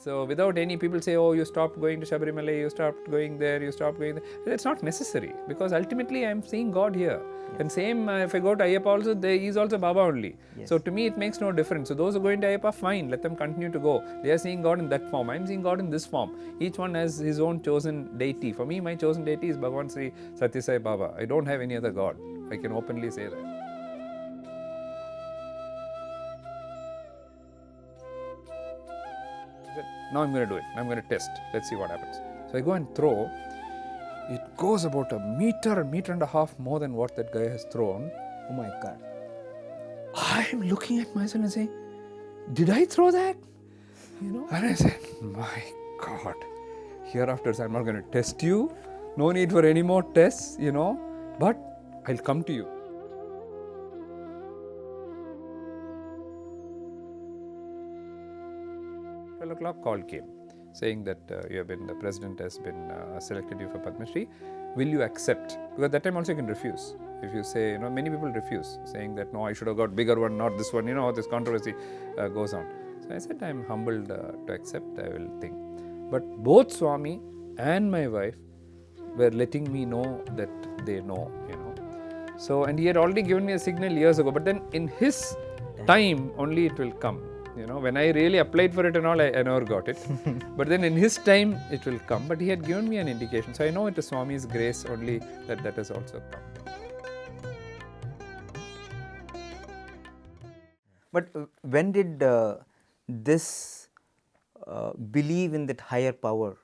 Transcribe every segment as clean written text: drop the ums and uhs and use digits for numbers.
So without any, people say, oh, you stopped going to Shabarimala, you stopped going there, you stopped going there. It's not necessary, because ultimately I am seeing God here. Yes. And same, if I go to Ayyappa also, he is also Baba only. Yes. So to me it makes no difference. So those who are going to Ayyappa, fine, let them continue to go. They are seeing God in that form. I am seeing God in this form. Each one has his own chosen deity. For me, my chosen deity is Bhagawan Sri Sathya Sai Baba. I don't have any other God. I can openly say that. Now I'm going to do it. I'm going to test. Let's see what happens. So I go and throw. It goes about a meter and a half more than what that guy has thrown. Oh my God. I'm looking at myself and saying, did I throw that? And I said, my God, hereafter I'm not going to test you. No need for any more tests, but I'll come to you. 12 o'clock call came saying that the president has been selected you for Padma Shri. Will you accept? Because at that time also you can refuse. If you say, many people refuse, saying that no, I should have got bigger one, not this one, this controversy goes on. So I said, I'm humbled to accept, I will think. But both Swami and my wife were letting me know that they know, So, and he had already given me a signal years ago, but then in his time only it will come. When I really applied for it and all, I never got it. But then in his time, it will come. But he had given me an indication. So I know it is Swami's grace only that has also come. But when did this believe in that higher power,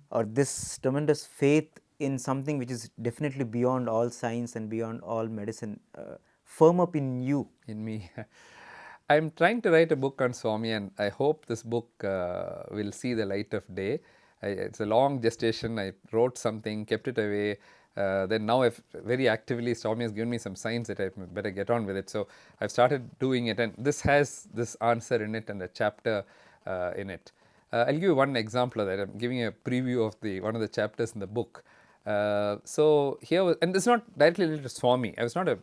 or this tremendous faith in something which is definitely beyond all science and beyond all medicine, firm up in you? In me. I'm trying to write a book on Swami, and I hope this book will see the light of day. It's a long gestation. I wrote something, kept it away. Then now very actively, Swami has given me some signs that I better get on with it. So I've started doing it, and this has this answer in it and a chapter in it. I'll give you one example of that. I'm giving a preview of one of the chapters in the book. So here, and this is not directly related to Swami. I was not a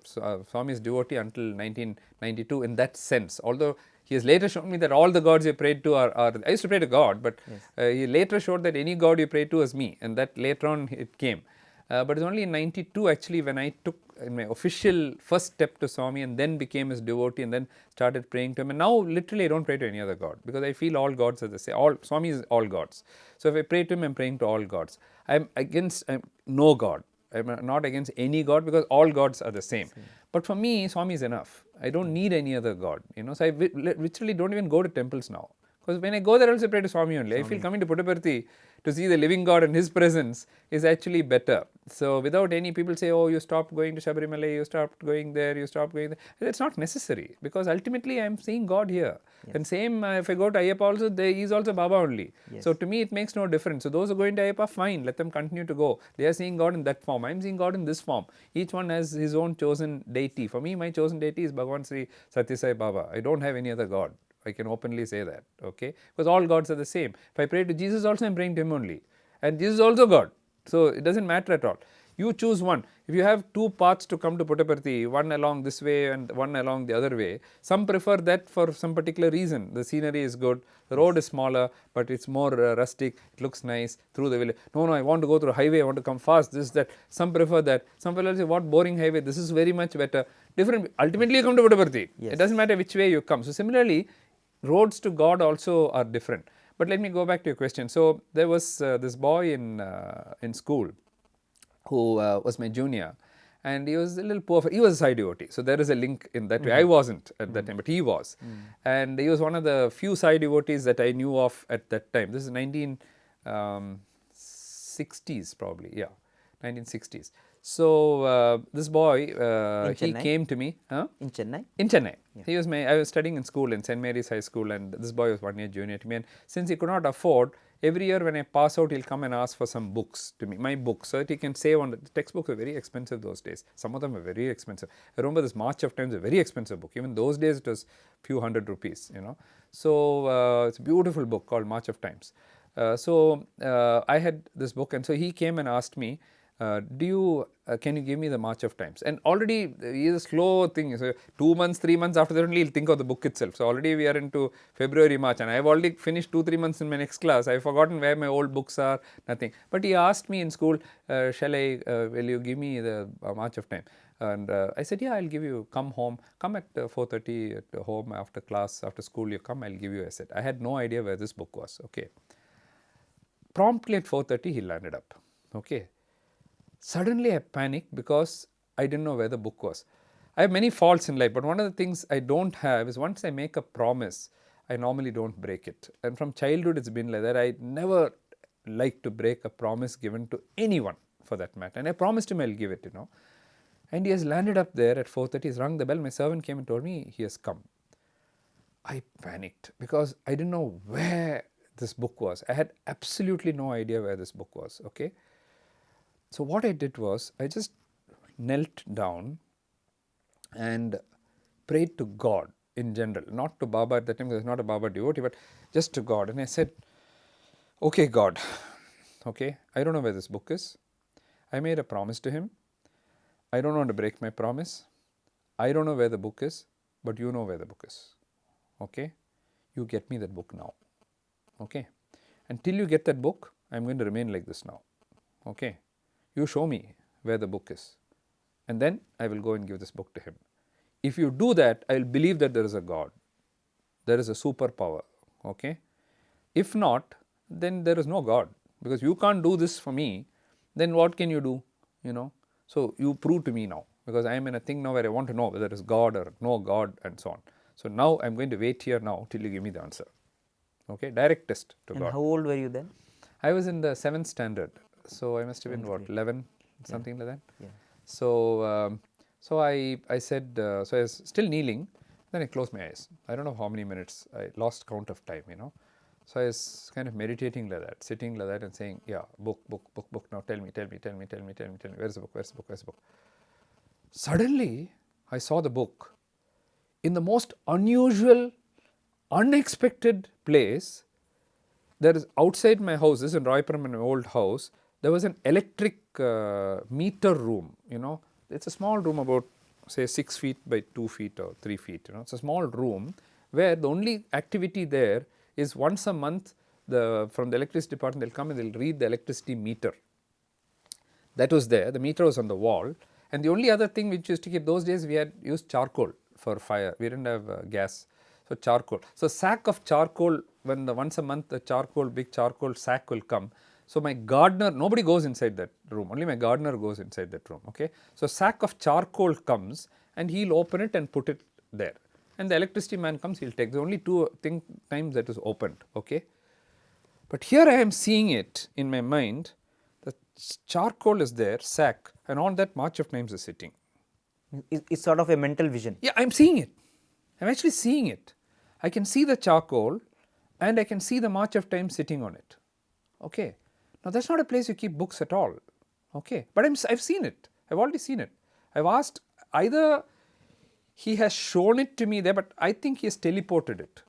Swami's devotee until 1992 in that sense. Although he has later shown me that all the gods you prayed to are I used to pray to God, but yes. He later showed that any god you prayed to is me, and that later on it came. But it's only in 92 actually when I took my official first step to Swami and then became his devotee and then started praying to him. And now literally I don't pray to any other god, because I feel all gods are the same. Swami is all gods. So if I pray to him, I'm praying to all gods. I'm against no god. I'm not against any god, because all gods are the same. But for me, Swami is enough. I don't need any other god. So I literally don't even go to temples now. Because when I go there, I also pray to Swami only. I feel coming to Puttaparthi to see the living God and His presence is actually better. So without any, people say, oh, you stopped going to Shabarimala, you stopped going there, you stopped going there. It's not necessary, because ultimately I am seeing God here. Yes. And same, if I go to Ayyappa also, he is also Baba only. Yes. So to me it makes no difference. So those who are going to Ayyappa, fine, let them continue to go. They are seeing God in that form. I am seeing God in this form. Each one has his own chosen deity. For me, my chosen deity is Bhagawan Sri Sathya Sai Baba. I don't have any other God. I can openly say that, okay? Because all gods are the same. If I pray to Jesus also, I am praying to him only. And Jesus is also God. So it doesn't matter at all. You choose one. If you have two paths to come to Puttaparthi, one along this way and one along the other way, some prefer that for some particular reason. The scenery is good, the road is smaller, but it's more rustic, it looks nice through the village. No, I want to go through a highway, I want to come fast, this, that. Some prefer that. Some people say, what boring highway, this is very much better. Different. Ultimately you come to Puttaparthi. Yes. It doesn't matter which way you come. So similarly, roads to God also are different. But let me go back to your question. So there was this boy in school who was my junior, and he was a little poor. He was a Sai devotee, so there is a link in that way. I wasn't at that time, but he was. And he was one of the few Sai devotees that I knew of at that time. This is 1960s probably, yeah, 1960s. So this boy, he came to me. In Chennai? In Chennai. Yeah. I was studying in school in St. Mary's High School, and this boy was 1 year junior to me. And since he could not afford, every year when I pass out, he'll come and ask for some books to me, my books, so that he can save on. The textbooks were very expensive those days. Some of them were very expensive. I remember this March of Times, a very expensive book. Even those days it was few hundred rupees, So it's a beautiful book called March of Times. So I had this book, and so he came and asked me, can you give me the march of times? And already he is a slow thing. So 2 months, 3 months after that only he'll think of the book itself. So already we are into February, March, and I have already finished 2, 3 months in my next class. I have forgotten where my old books are, nothing. But he asked me in school, will you give me the march of time? And I said, yeah, I'll give you, come home, come at 4:30 at home after class, after school, you come, I'll give you. I said, I had no idea where this book was. Okay. Promptly at 4:30 he landed up. Okay. Suddenly I panicked because I didn't know where the book was. I have many faults in life, but one of the things I don't have is once I make a promise, I normally don't break it. And from childhood it's been like that. I never like to break a promise given to anyone for that matter. And I promised him I'll give it, And he has landed up there at 4:30. He's rung the bell. My servant came and told me he has come. I panicked because I didn't know where this book was. I had absolutely no idea where this book was. Okay. So what I did was I just knelt down and prayed to God in general, not to Baba at that time, because I was not a Baba devotee, but just to God. And I said, okay, God, okay, I don't know where this book is. I made a promise to him. I don't want to break my promise. I don't know where the book is, but you know where the book is. Okay, you get me that book now. Okay, until you get that book, I'm going to remain like this now. Okay. You show me where the book is, and then I will go and give this book to him. If you do that, I will believe that there is a God, there is a superpower. Okay. If not, then there is no God, because you can't do this for me. Then what can you do? So you prove to me now, because I am in a thing now where I want to know whether there is God or no God and so on. So now I'm going to wait here now till you give me the answer. Okay, direct test to God. And how old were you then? I was in the 7th standard. So I must have been what, 11, something like that. Yeah. So I said, so I was still kneeling. Then I closed my eyes. I don't know how many minutes. I lost count of time. So I was kind of meditating like that, sitting like that, and saying, yeah, book. Now tell me. Where's the book? Suddenly, I saw the book in the most unusual, unexpected place. There is outside my house. This is in Roypuram, in my old house. There was an electric meter room, It's a small room about, say, 6 feet by 2 feet or 3 feet, It's a small room where the only activity there is once a month, from the electricity department, they'll come and they'll read the electricity meter. That was there. The meter was on the wall. And the only other thing which used to keep, those days we had used charcoal for fire. We didn't have gas. So charcoal. So sack of charcoal, when once a month the big charcoal sack will come. So my gardener, nobody goes inside that room, only my gardener goes inside that room. Okay. So sack of charcoal comes and he'll open it and put it there. And the electricity man comes, he'll take. There's only 2 times that is opened. Okay. But here I am seeing it in my mind. The charcoal is there, sack, and on that march of times is sitting. It's sort of a mental vision. Yeah, I'm seeing it. I'm actually seeing it. I can see the charcoal and I can see the march of time sitting on it. Okay. Now that's not a place you keep books at all. Okay. But I've seen it. I've already seen it. I've asked, either he has shown it to me there, but I think he has teleported it,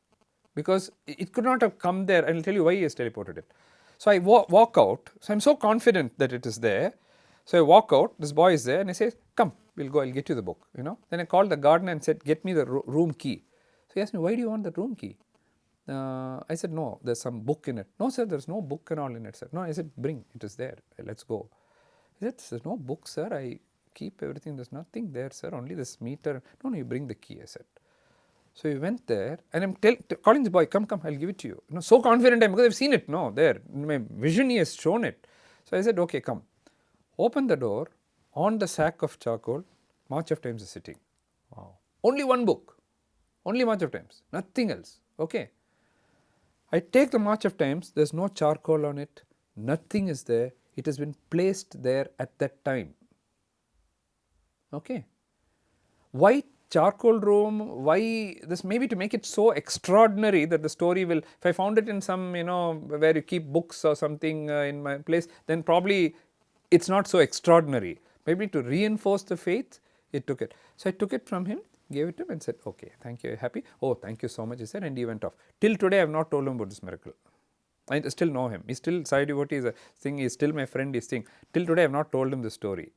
because it could not have come there. And I'll tell you why he has teleported it. So I walk out. So I'm so confident that it is there. So I walk out. This boy is there and I say, come, we'll go. I'll get you the book. Then I called the gardener and said, get me the room key. So he asked me, why do you want the room key? I said, no, there's some book in it. No, sir, there's no book and all in it, sir. No, I said, bring, it is there. Let's go. He said, there's no book, sir. I keep everything. There's nothing there, sir. Only this meter. No, you bring the key, I said. So we went there and I'm calling the boy, come, I'll give it to you. So confident because I've seen it. No, there. In my vision, he has shown it. So I said, okay, come. Open the door. On the sack of charcoal, March of Times is sitting. Wow. Only one book. Only March of Times. Nothing else. Okay. I take the March of Times. There's no charcoal on it. Nothing is there. It has been placed there at that time. Okay. Why charcoal room? Why this? Maybe to make it so extraordinary that the story will, if I found it in some, where you keep books or something in my place, then probably it's not so extraordinary. Maybe to reinforce the faith, it took it. So I took it from him, gave it to him and said, okay, thank you, happy? Oh, thank you so much, he said, and he went off. Till today, I have not told him about this miracle. I still know him. He's still Sai devotee is a thing. He's still my friend. He's thing. Till today, I have not told him the story.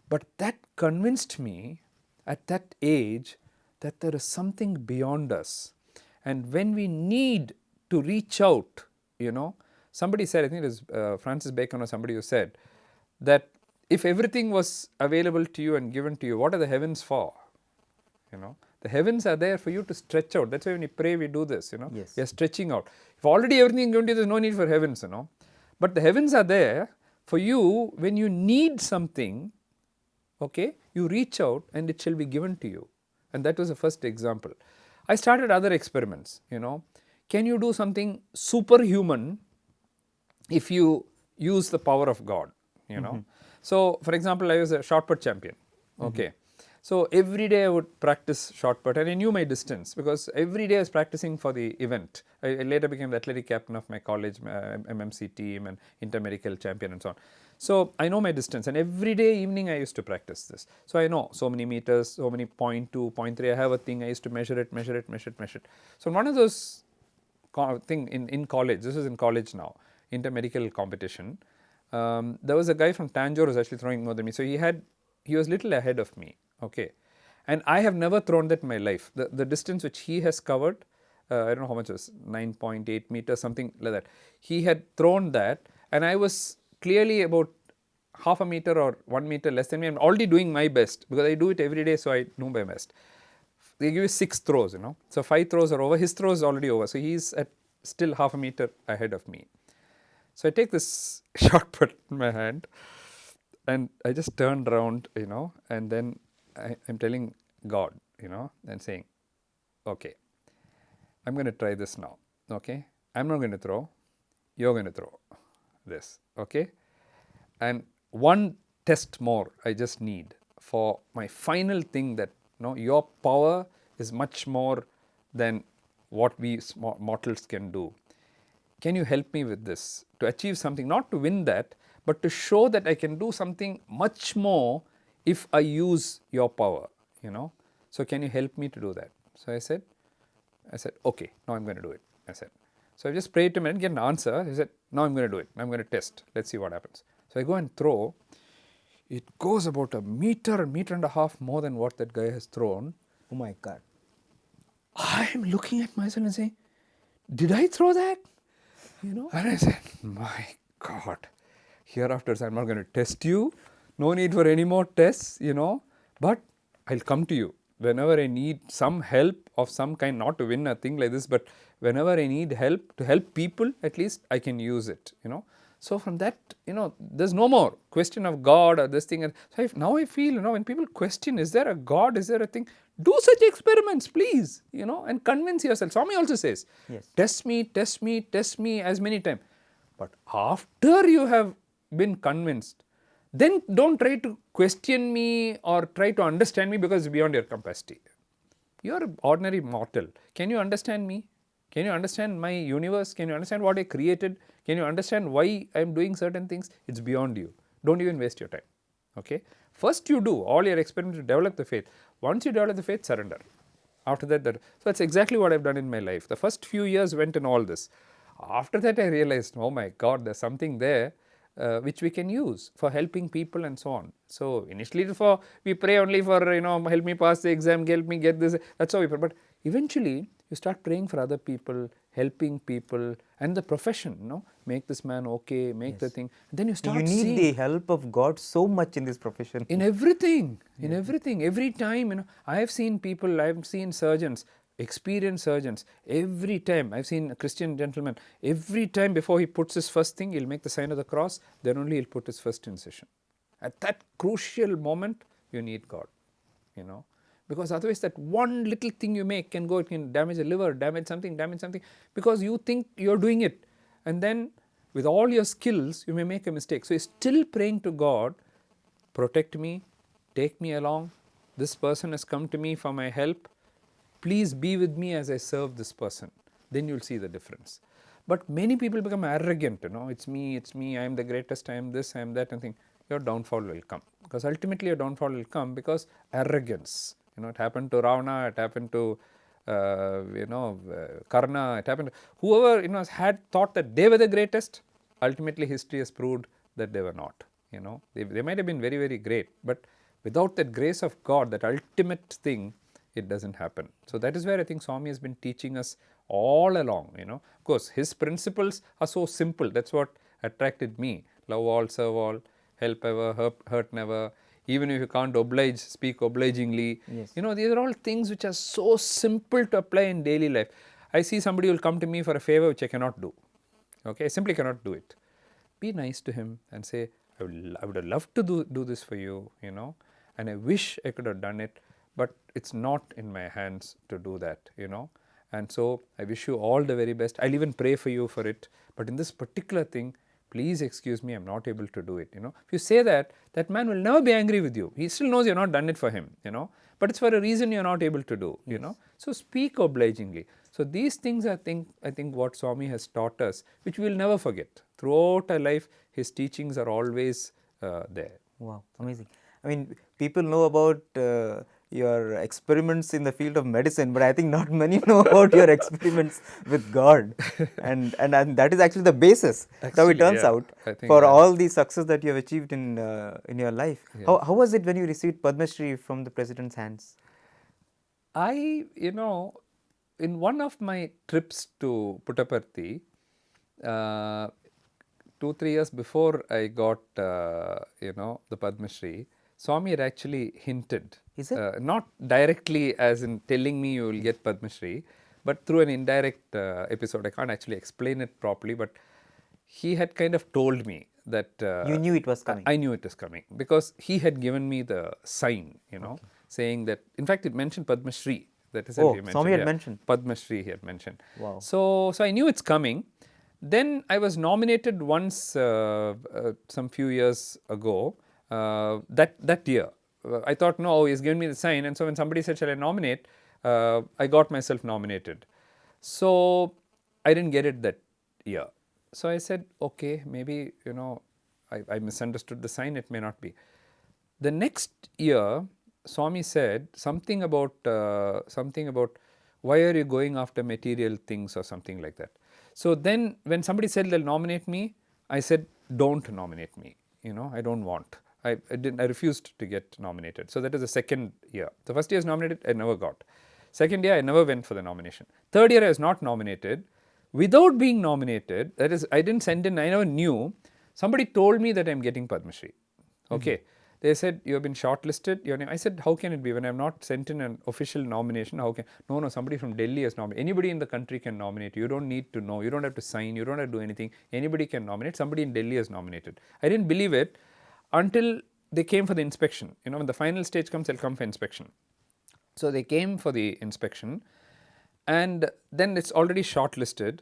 But that convinced me at that age that there is something beyond us, and when we need to reach out, somebody said, I think it was Francis Bacon or somebody who said that if everything was available to you and given to you, what are the heavens for? The heavens are there for you to stretch out. That's why when we pray, we do this. Yes. We are stretching out. If already everything is given to you, there's no need for heavens. But the heavens are there for you when you need something. Okay, you reach out and it shall be given to you. And that was the first example. I started other experiments. Can you do something superhuman if you use the power of God? So, for example, I was a shot put champion. Okay. So every day I would practice shot put, and I knew my distance because every day I was practicing for the event. I later became the athletic captain of my college MMC team and intermedical champion and so on. So I know my distance, and every day evening I used to practice this. So I know so many meters, so many 0.2, 0.3. I have a thing. I used to measure it. So one of those thing in college. This is in college now. Intermedical competition. There was a guy from Tanjore who was actually throwing more than me. So he was little ahead of me. Okay, and I have never thrown that in my life. The distance which he has covered, I don't know how much it was, 9.8 meters, something like that. He had thrown that, and I was clearly about half a meter or 1 meter less than me. I'm already doing my best because I do it every day, so I know my best. They give you 6 throws, So 5 throws are over. His throw is already over. So he's at still half a meter ahead of me. So I take this shot put in my hand, and I just turned around, and then I'm telling God, and saying, okay, I'm going to try this now. Okay, I'm not going to throw. You're going to throw this. Okay, and one test more I just need for my final thing that your power is much more than what we mortals can do. Can you help me with this to achieve something, not to win that, but to show that I can do something much more if I use your power, So can you help me to do that? So I said, okay, now I'm going to do it. I said. So I just prayed to him and get an answer. He said, now I'm going to do it. I'm going to test. Let's see what happens. So I go and throw. It goes about a meter and a half more than what that guy has thrown. Oh my God. I'm looking at myself and saying, did I throw that? And I said, my God, hereafter I'm not going to test you. No need for any more tests, but I'll come to you whenever I need some help of some kind, not to win a thing like this, but whenever I need help to help people, at least I can use it, So from that, there's no more question of God or this thing. So now I feel, when people question, is there a God, is there a thing? Do such experiments, please, and convince yourself. Swami also says, yes. Test me as many times. But after you have been convinced, then don't try to question me or try to understand me because it's beyond your capacity. You are an ordinary mortal. Can you understand me? Can you understand my universe? Can you understand what I created? Can you understand why I am doing certain things? It's beyond you. Don't even waste your time. Okay? First you do all your experiments to develop the faith. Once you develop the faith, surrender. After that, so that's exactly what I've done in my life. The first few years went in all this. After that I realized, oh my God, there's something there which we can use for helping people and so on. So initially we pray only for, help me pass the exam, help me get this, that's how we pray. But eventually you start praying for other people, helping people, and the profession, make this man okay, make the thing. And then you start seeing. You need the help of God so much in this profession. In everything, every time, I have seen people, I have seen surgeons, experienced surgeons, every time, I've seen a Christian gentleman, every time before he puts his first thing, he'll make the sign of the cross, then only he'll put his first incision. At that crucial moment, you need God, because otherwise that one little thing you make can go, it can damage the liver, damage something, because you think you're doing it. And then with all your skills, you may make a mistake. So you're still praying to God, protect me, take me along, this person has come to me for my help, please be with me as I serve this person. Then you'll see the difference. But many people become arrogant, it's me, I am the greatest, I am this, I am that, and think your downfall will come. Because ultimately your downfall will come because arrogance. It happened to Ravana, it happened to Karna, it happened. Whoever had thought that they were the greatest, ultimately history has proved that they were not. They might have been very, very great, but without that grace of God, that ultimate thing, it doesn't happen. So that is where I think Swami has been teaching us all along. Of course, his principles are so simple. That's what attracted me. Love all, serve all, help ever, hurt never. Even if you can't oblige, speak obligingly. Yes. These are all things which are so simple to apply in daily life. I see somebody will come to me for a favor which I cannot do. Okay, I simply cannot do it. Be nice to him and say, I would have loved to do this for you, and I wish I could have done it, but it's not in my hands to do that, And so I wish you all the very best. I'll even pray for you for it. But in this particular thing, please excuse me, I'm not able to do it. If you say that, that man will never be angry with you. He still knows you're not done it for him, but it's for a reason you're not able to do, So speak obligingly. So these things I think what Swami has taught us, which we will never forget. Throughout our life, his teachings are always there. Wow, amazing. I mean, people know about your experiments in the field of medicine, but I think not many know about your experiments with God, and that is actually the basis. How it turns out for all the success that you have achieved in your life. Yeah. How was it when you received Padma Shri from the President's hands? In one of my trips to Puttaparthi, 2-3 years before I got the Padma Shri, Swami had actually hinted. Is it? Not directly as in telling me you will get Padma Shri, but through an indirect episode. I can't actually explain it properly, but he had kind of told me that you knew it was coming. I knew it was coming because he had given me the sign, saying that. In fact, it mentioned Padma Shri. That is what he mentioned. Swami had mentioned. Padma Shri he had mentioned. Wow. So I knew it's coming. Then I was nominated once some few years ago. That year, I thought, no, he's given me the sign. And so when somebody said, shall I nominate? I got myself nominated. So I didn't get it that year. So I said, okay, maybe, I misunderstood the sign. It may not be. The next year, Swami said something about why are you going after material things or something like that. So then when somebody said they'll nominate me, I said, don't nominate me. I don't want. I refused to get nominated. So that is the second year. The first year I was nominated, I never got. Second year, I never went for the nomination. Third year, I was not nominated. Without being nominated, that is, I didn't send in, I never knew. Somebody told me that I'm getting Padma Shri. Okay. They said, you have been shortlisted. Your name. I said, how can it be when I have not sent in an official nomination? How can? No, somebody from Delhi has nominated. Anybody in the country can nominate. You don't need to know. You don't have to sign. You don't have to do anything. Anybody can nominate. Somebody in Delhi has nominated. I didn't believe it until they came for the inspection. When the final stage comes, they'll come for inspection. So they came for the inspection, and then it's already shortlisted.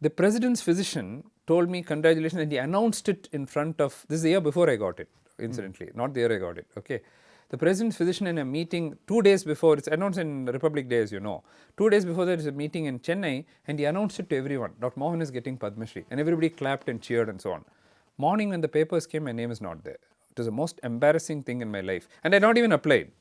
The president's physician told me congratulations, and he announced it in front of. This is the year before I got it. Incidentally, not the year I got it. Okay, the president's physician in a meeting 2 days before, it's announced in Republic Day, as you know. 2 days before there is a meeting in Chennai, and he announced it to everyone. Dr. Mohan is getting Padma Shri, and everybody clapped and cheered and so on. Morning when the papers came, my name is not there. It was the most embarrassing thing in my life, and I not even applied.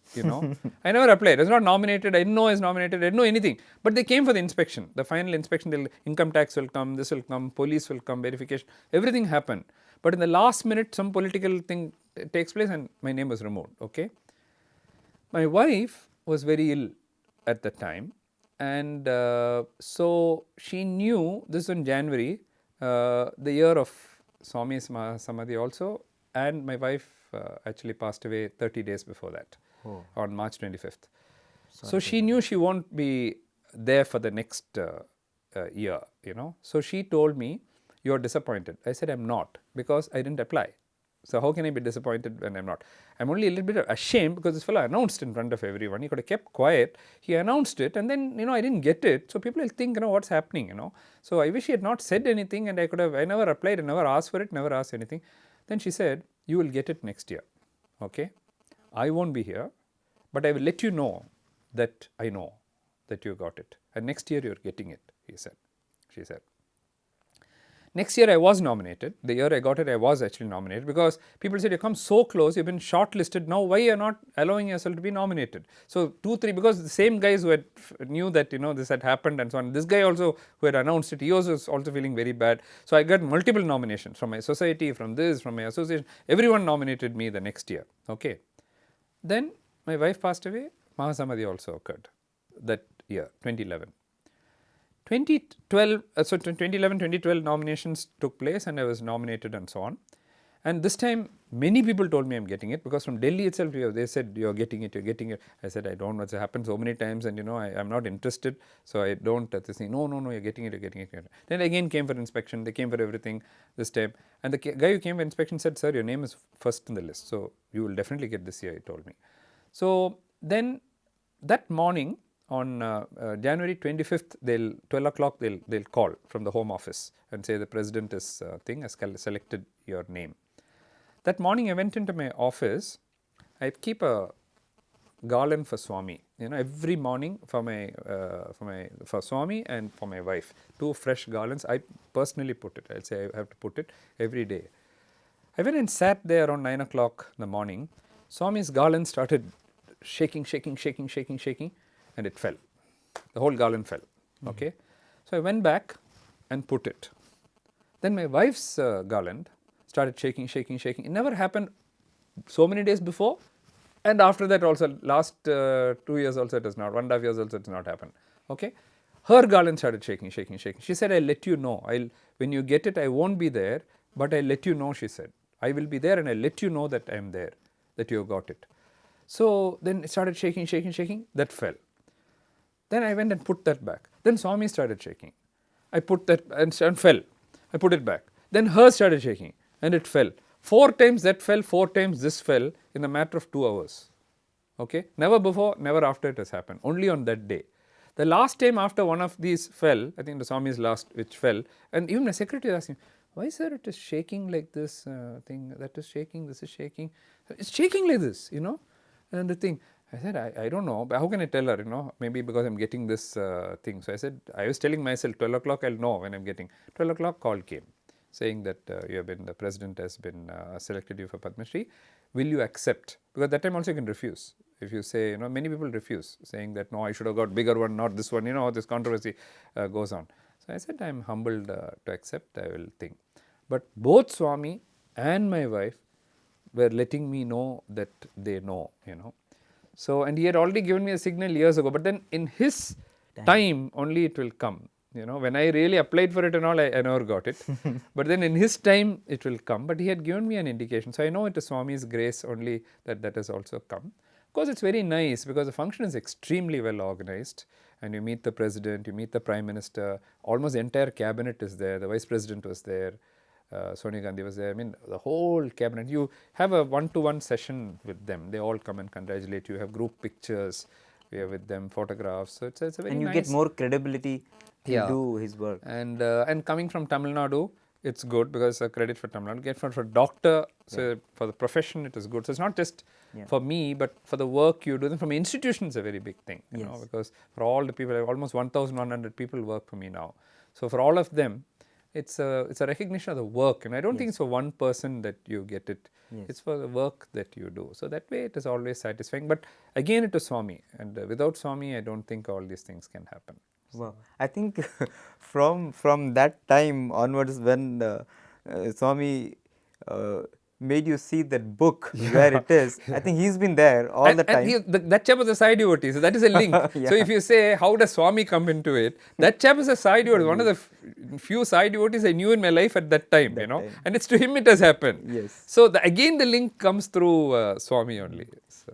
I never applied. I was not nominated. I didn't know I was nominated. I didn't know anything. But they came for the inspection. The final inspection, income tax will come, this will come, police will come, verification. Everything happened. But in the last minute, some political thing takes place and my name was removed. Okay. My wife was very ill at the time, and so she knew this in January, the year of Swami's Samadhi also, and my wife actually passed away 30 days before that, on March 25th. So she knew she won't be there for the next year, So she told me, you're disappointed. I said, I'm not, because I didn't apply. So how can I be disappointed when I'm not? I'm only a little bit ashamed because this fellow announced in front of everyone. He could have kept quiet. He announced it, and then, I didn't get it. So people will think, what's happening, So I wish he had not said anything, and I never applied, I never asked for it, never asked anything. Then she said, you will get it next year. Okay? I won't be here, but I will let you know that I know that you got it. And next year you're getting it, she said. Next year I was nominated. The year I got it, I was actually nominated because people said, you come so close, you've been shortlisted. Now why you're not allowing yourself to be nominated? So 2, 3, because the same guys who had knew that this had happened and so on. This guy also who had announced it, he was also feeling very bad. So I got multiple nominations from my society, from this, from my association. Everyone nominated me the next year. Okay. Then my wife passed away. Mahasamadhi also occurred that year, 2011. 2012, so 2011, 2012 nominations took place and I was nominated and so on. And this time many people told me I'm getting it because from Delhi itself they said you're getting it, you're getting it. I said I don't know, it's happened so many times and I'm not interested, so I don't. They say no, you're getting it, you're getting it. Then again came for inspection, they came for everything this time. And the guy who came for inspection said, sir, your name is first in the list, so you will definitely get this year, he told me. So then that morning, on January 25th, 12 o'clock, they'll call from the home office and say the president has selected your name. That morning I went into my office. I keep a garland for Swami, every morning for Swami and for my wife. 2 fresh garlands. I personally put it. I'll say I have to put it every day. I went and sat there around 9 o'clock in the morning. Swami's garland started shaking, and it fell. The whole garland fell. Okay. So I went back and put it. Then my wife's garland started shaking. It never happened so many days before, and after that also last 2 years also it has not, 1.5 years also it has not happened. Okay. Her garland started shaking. She said, I'll let you know. When you get it, I won't be there, but I'll let you know, she said. I will be there and I'll let you know that I am there, that you have got it. So then it started shaking, that fell. Then I went and put that back. Then Swami started shaking. I put that and fell. I put it back. Then hers started shaking and it fell. 4 times that fell, 4 times this fell in a matter of 2 hours. Okay. Never before, never after it has happened. Only on that day. The last time after one of these fell, I think the Swami's last which fell, and even my secretary asked him, why sir it is shaking like this thing, that is shaking, this is shaking. It's shaking like this, and the thing. I said, I don't know, but how can I tell her, maybe because I'm getting this thing. So I said, I was telling myself 12 o'clock I'll know when I'm getting. 12 o'clock call came saying that the president has been selected you for Padma Shri. Will you accept? Because that time also you can refuse. If you say, many people refuse, saying that no, I should have got bigger one, not this one, this controversy goes on. So I said, I'm humbled to accept, I will think. But both Swami and my wife were letting me know that they know, So, and he had already given me a signal years ago, but then in his time only it will come. When I really applied for it and all, I never got it. But then in his time it will come. But he had given me an indication. So I know it is Swami's grace only that has also come. Of course, it's very nice because the function is extremely well organized. And you meet the president, you meet the prime minister, almost the entire cabinet is there. The vice president was there. Sonia Gandhi was there. I mean, the whole cabinet. You have a one-to-one session with them. They all come and congratulate you. You have group pictures. We have with them photographs. So it's a very nice. And you get more credibility to do his work. And coming from Tamil Nadu, it's good because credit for Tamil Nadu. Get for doctor, so for the profession, it is good. So it's not just for me, but for the work you do. Then from institution, it's a very big thing. You know, because for all the people, almost 1,100 people work for me now. So for all of them, it's a recognition of the work, and I don't think it's for one person that you get it. It's for the work that you do. So that way it is always satisfying. But again, it is Swami, and without Swami, I don't think all these things can happen. Wow. I think from that time onwards, when Swami made you see that book where it is, I think he's been there all the time. That chap was a side devotee, so that is a link. So if you say, how does Swami come into it? That chap is a side devotee, one of the few side devotees I knew in my life at that time, and it's to him it has happened. Yes. So again the link comes through Swami only. So.